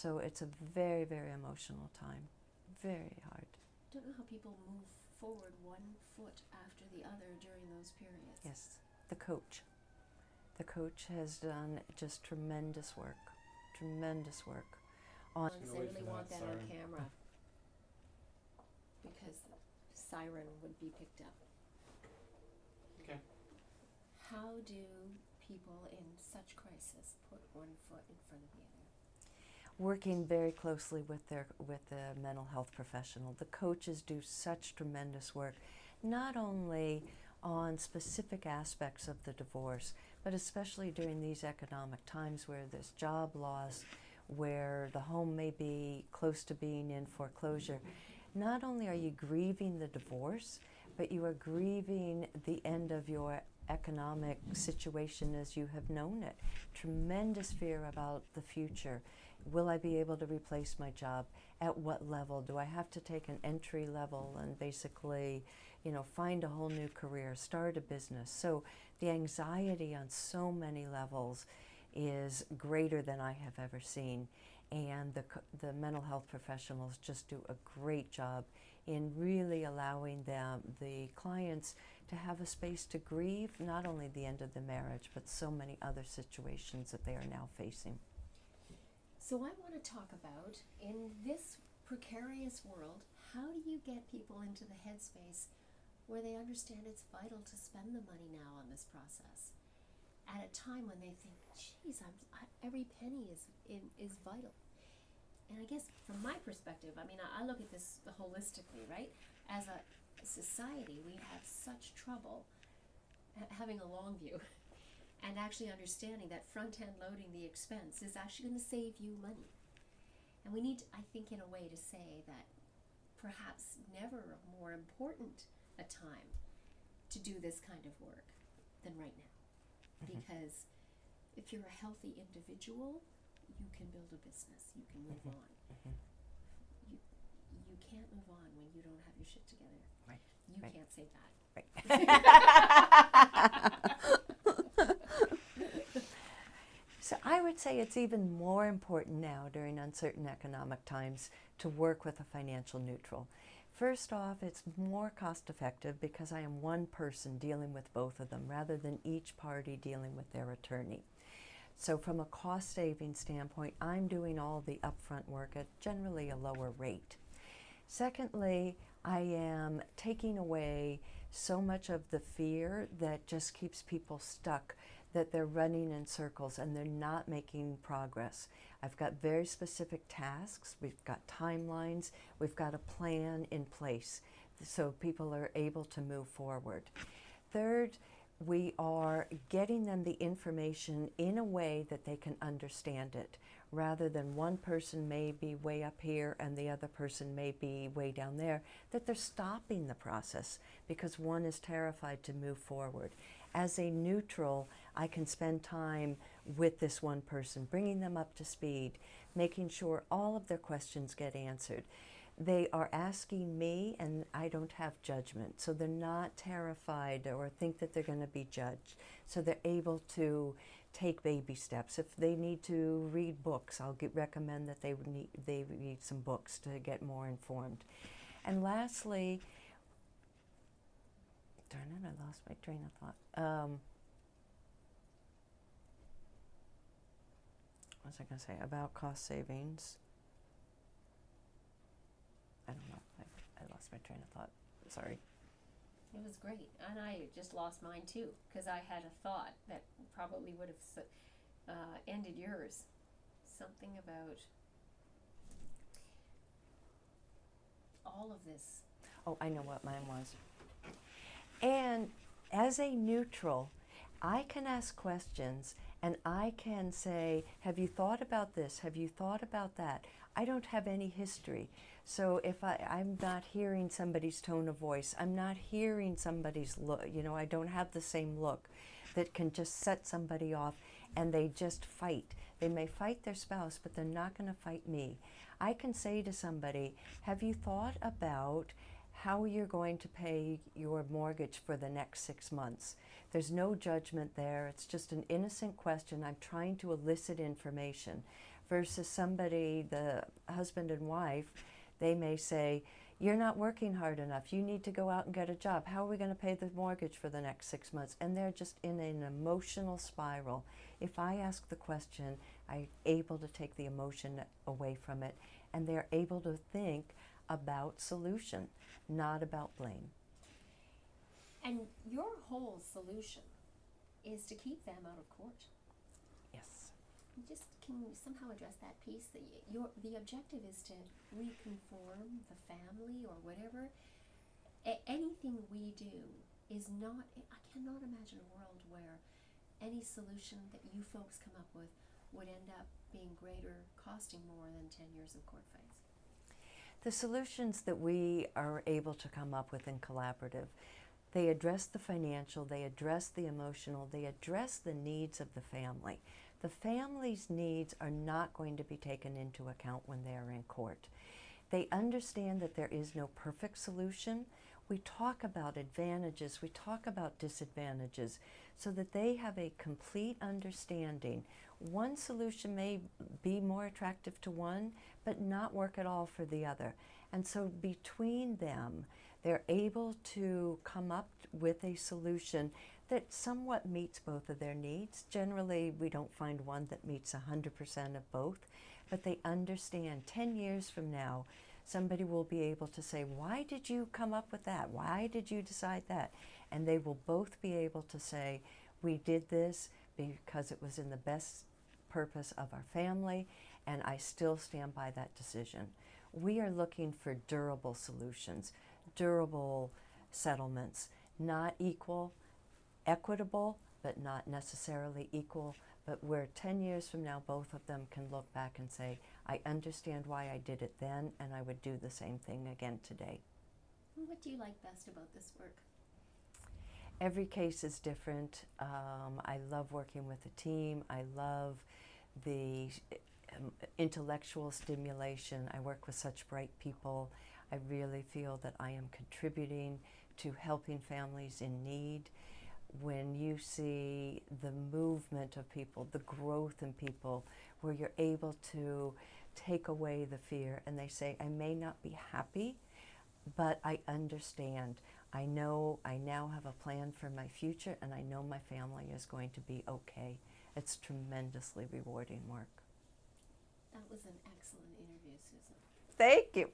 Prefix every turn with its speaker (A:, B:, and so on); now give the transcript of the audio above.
A: So it's a very, very emotional time. Very hard.
B: I don't know how people move forward one foot after the other during those periods.
A: Yes, the coach. The coach has done just tremendous work. Tremendous work.
B: I don't necessarily want that on camera because the siren would be picked up.
C: Okay.
B: How do people in such crisis put one foot in front of the other?
A: Working very closely with the mental health professional. The coaches do such tremendous work, not only on specific aspects of the divorce, but especially during these economic times where there's job loss, where the home may be close to being in foreclosure. Not only are you grieving the divorce, but you are grieving the end of your economic situation as you have known it. Tremendous fear about the future. Will I be able to replace my job? At what level? Do I have to take an entry level and basically, find a whole new career, start a business? So the anxiety on so many levels is greater than I have ever seen. And the mental health professionals just do a great job in really allowing the clients to have a space to grieve not only the end of the marriage, but so many other situations that they are now facing.
B: So I want to talk about, in this precarious world, how do you get people into the headspace where they understand it's vital to spend the money now on this process at a time when they think, geez, every penny is vital. And I guess from my perspective, I look at this holistically, right? As a society, we have such trouble having a long view and actually understanding that front-end loading the expense is actually going to save you money. And we need, I think, in a way to say that perhaps never a more important a time to do this kind of work than right now. Because if you're a healthy individual, you can build a business, you can move on. You can't move on when you don't have your shit together.
A: Right.
B: You
A: Right.
B: can't say that.
A: Right. So I would say it's even more important now during uncertain economic times to work with a financial neutral. First off, it's more cost effective because I am one person dealing with both of them rather than each party dealing with their attorney. So from a cost saving standpoint, I'm doing all the upfront work at generally a lower rate. Secondly, I am taking away so much of the fear that just keeps people stuck, that they're running in circles and they're not making progress. I've got very specific tasks, we've got timelines, we've got a plan in place so people are able to move forward. Third, we are getting them the information in a way that they can understand it, rather than one person may be way up here and the other person may be way down there, that they're stopping the process because one is terrified to move forward. As a neutral, I can spend time with this one person, bringing them up to speed, making sure all of their questions get answered. They are asking me and I don't have judgment, so they're not terrified or think that they're going to be judged. So they're able to take baby steps. If they need to read books, I'll recommend that they read some books to get more informed. And lastly, darn it, I lost my train of thought. What was I going to say about cost savings? I don't know. I lost my train of thought. Sorry.
B: It was great, and I just lost mine too, because I had a thought that probably would have ended yours. Something about all of this.
A: Oh, I know what mine was. And as a neutral, I can ask questions and I can say, have you thought about this? Have you thought about that? I don't have any history. So if I'm not hearing somebody's tone of voice, I'm not hearing somebody's look, I don't have the same look that can just set somebody off and they just fight. They may fight their spouse, but they're not going to fight me. I can say to somebody, have you thought about how you're going to pay your mortgage for the next 6 months? There's no judgment there. It's just an innocent question. I'm trying to elicit information versus somebody, the husband and wife, they may say, you're not working hard enough. You need to go out and get a job. How are we going to pay the mortgage for the next 6 months? And they're just in an emotional spiral. If I ask the question, I'm able to take the emotion away from it, and they're able to think about solution, not about blame.
B: And your whole solution is to keep them out of court.
A: Yes.
B: Just can you somehow address that piece that the objective is to reconform the family or whatever. Anything we do is not. I cannot imagine a world where any solution that you folks come up with would end up being greater, costing more than 10 years of court fights.
A: The solutions that we are able to come up with in collaborative, they address the financial, they address the emotional, they address the needs of the family. The family's needs are not going to be taken into account when they are in court. They understand that there is no perfect solution. We talk about advantages, we talk about disadvantages, so that they have a complete understanding. One solution may be more attractive to one, but not work at all for the other. And so between them, they're able to come up with a solution that somewhat meets both of their needs. Generally, we don't find one that meets 100% of both, but they understand 10 years from now, somebody will be able to say, why did you come up with that? Why did you decide that? And they will both be able to say, we did this because it was in the best purpose of our family, and I still stand by that decision. We are looking for durable solutions, durable settlements, not equal, equitable, but not necessarily equal, but where 10 years from now both of them can look back and say, I understand why I did it then, and I would do the same thing again today.
B: What do you like best about this work?
A: Every case is different. I love working with a team. I love the intellectual stimulation. I work with such bright people. I really feel that I am contributing to helping families in need. When you see the movement of people, the growth in people, where you're able to take away the fear and they say, I may not be happy, but I understand. I know I now have a plan for my future, and I know my family is going to be okay. It's tremendously rewarding work.
B: That was an excellent interview, Susan.
A: Thank you.